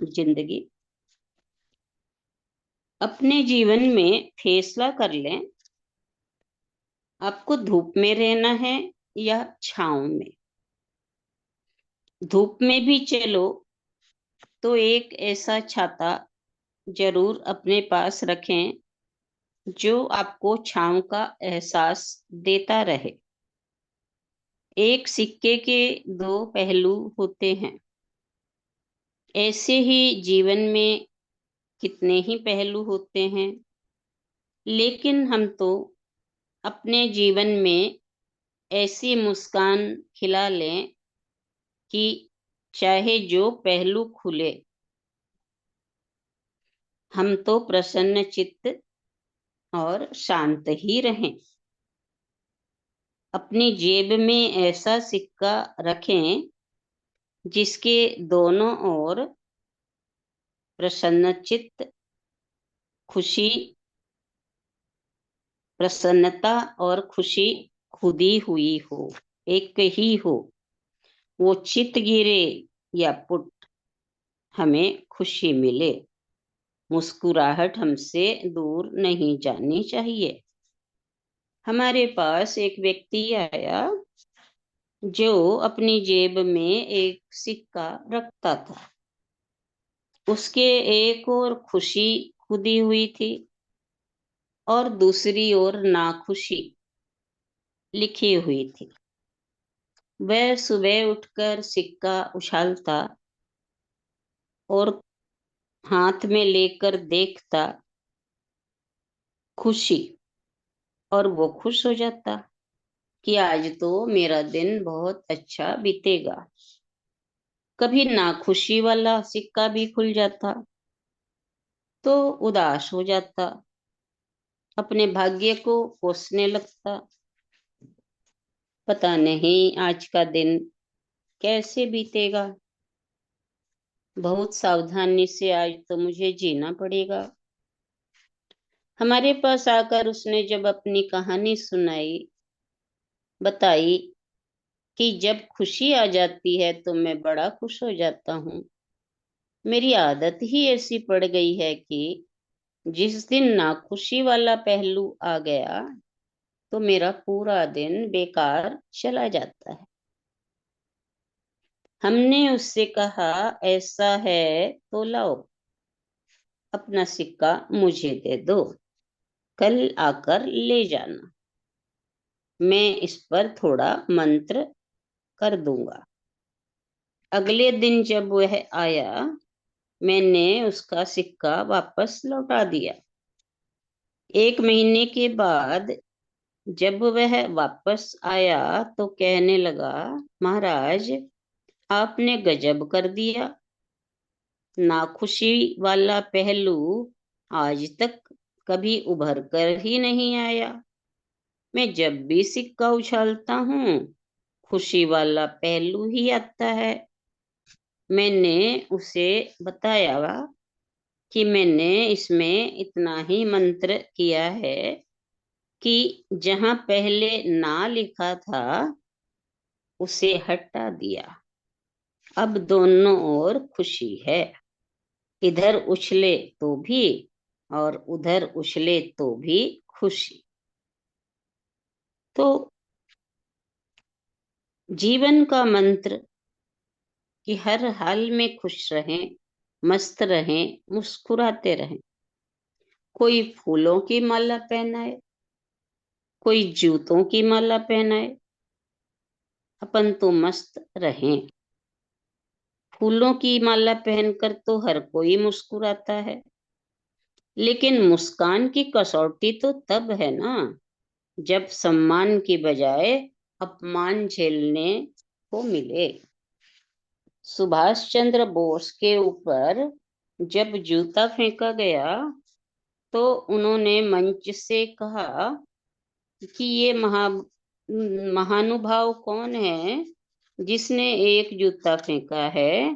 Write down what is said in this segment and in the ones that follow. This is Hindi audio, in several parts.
जिंदगी। अपने जीवन में फैसला कर लें, आपको धूप में रहना है या छांव में। धूप में भी चलो तो एक ऐसा छाता जरूर अपने पास रखें जो आपको छांव का एहसास देता रहे। एक सिक्के के दो पहलू होते हैं। ऐसे ही जीवन में कितने ही पहलू होते हैं, लेकिन हम तो अपने जीवन में ऐसी मुस्कान खिला लें कि चाहे जो पहलू खुले, हम तो प्रसन्न चित्त और शांत ही रहें। अपनी जेब में ऐसा सिक्का रखें जिसके दोनों ओर प्रसन्न चित्त, खुशी, प्रसन्नता और खुशी खुदी हुई हो, एक ही हो। वो चित गिरे या पुट, हमें खुशी मिले। मुस्कुराहट हमसे दूर नहीं जानी चाहिए। हमारे पास एक व्यक्ति आया जो अपनी जेब में एक सिक्का रखता था। उसके एक ओर खुशी खुदी हुई थी और दूसरी ओर नाखुशी लिखी हुई थी। वह सुबह उठकर सिक्का उछालता और हाथ में लेकर देखता खुशी, और वो खुश हो जाता कि आज तो मेरा दिन बहुत अच्छा बीतेगा। कभी नाखुशी वाला सिक्का भी खुल जाता तो उदास हो जाता, अपने भाग्य को कोसने लगता। पता नहीं आज का दिन कैसे बीतेगा, बहुत सावधानी से आज तो मुझे जीना पड़ेगा। हमारे पास आकर उसने जब अपनी कहानी सुनाई, बताई कि जब खुशी आ जाती है तो मैं बड़ा खुश हो जाता हूँ। मेरी आदत ही ऐसी पड़ गई है कि जिस दिन नाखुशी वाला पहलू आ गया तो मेरा पूरा दिन बेकार चला जाता है। हमने उससे कहा, ऐसा है तो लाओ, अपना सिक्का मुझे दे दो, कल आकर ले जाना, मैं इस पर थोड़ा मंत्र कर दूंगा। अगले दिन जब वह आया, मैंने उसका सिक्का वापस लौटा दिया। एक महीने के बाद जब वह वापस आया तो कहने लगा, महाराज आपने गजब कर दिया। नाखुशी वाला पहलू आज तक कभी उभर कर ही नहीं आया। मैं जब भी सिक्का उछालता हूँ, खुशी वाला पहलू ही आता है। मैंने उसे बताया कि मैंने इसमें इतना ही मंत्र किया है कि जहां पहले ना लिखा था उसे हटा दिया। अब दोनों ओर खुशी है, इधर उछले तो भी और उधर उछले तो भी खुशी। तो जीवन का मंत्र कि हर हाल में खुश रहें, मस्त रहें, मुस्कुराते रहें। कोई फूलों की माला पहनाए, कोई जूतों की माला पहनाए, अपन तो मस्त रहें। फूलों की माला पहनकर तो हर कोई मुस्कुराता है, लेकिन मुस्कान की कसौटी तो तब है ना जब सम्मान की बजाय अपमान झेलने को मिले। सुभाष चंद्र बोस के ऊपर जब जूता फेंका गया तो उन्होंने मंच से कहा कि ये महानुभाव कौन है जिसने एक जूता फेंका है,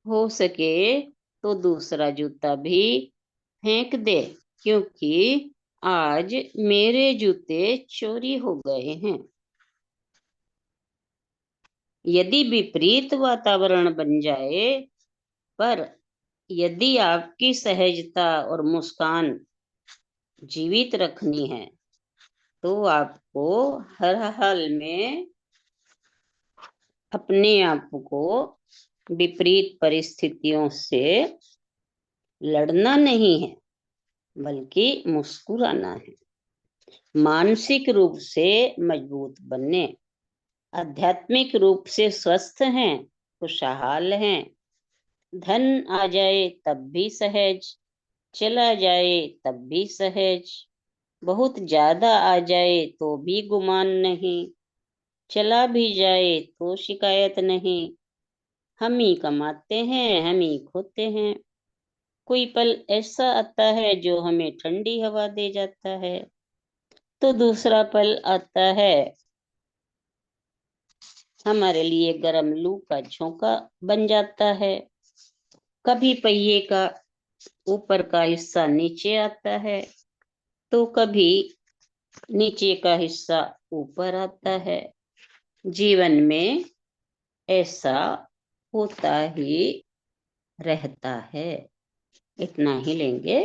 हो सके तो दूसरा जूता भी फेंक दे, क्योंकि आज मेरे जूते चोरी हो गए हैं। यदि विपरीत वातावरण बन जाए पर यदि आपकी सहजता और मुस्कान जीवित रखनी है तो आपको हर हाल में अपने आप को विपरीत परिस्थितियों से लड़ना नहीं है, बल्कि मुस्कुराना है। मानसिक रूप से मजबूत बनने, आध्यात्मिक रूप से स्वस्थ हैं, खुशहाल हैं। धन आ जाए तब भी सहज, चला जाए तब भी सहज, बहुत ज्यादा आ जाए तो भी गुमान नहीं, चला भी जाए तो शिकायत नहीं। हम ही कमाते हैं, हम ही खोते हैं। कोई पल ऐसा आता है जो हमें ठंडी हवा दे जाता है, तो दूसरा पल आता है हमारे लिए गर्म लू का झोंका बन जाता है। कभी पहिए का ऊपर का हिस्सा नीचे आता है, तो कभी नीचे का हिस्सा ऊपर आता है। जीवन में ऐसा होता ही रहता है। इतना ही लेंगे।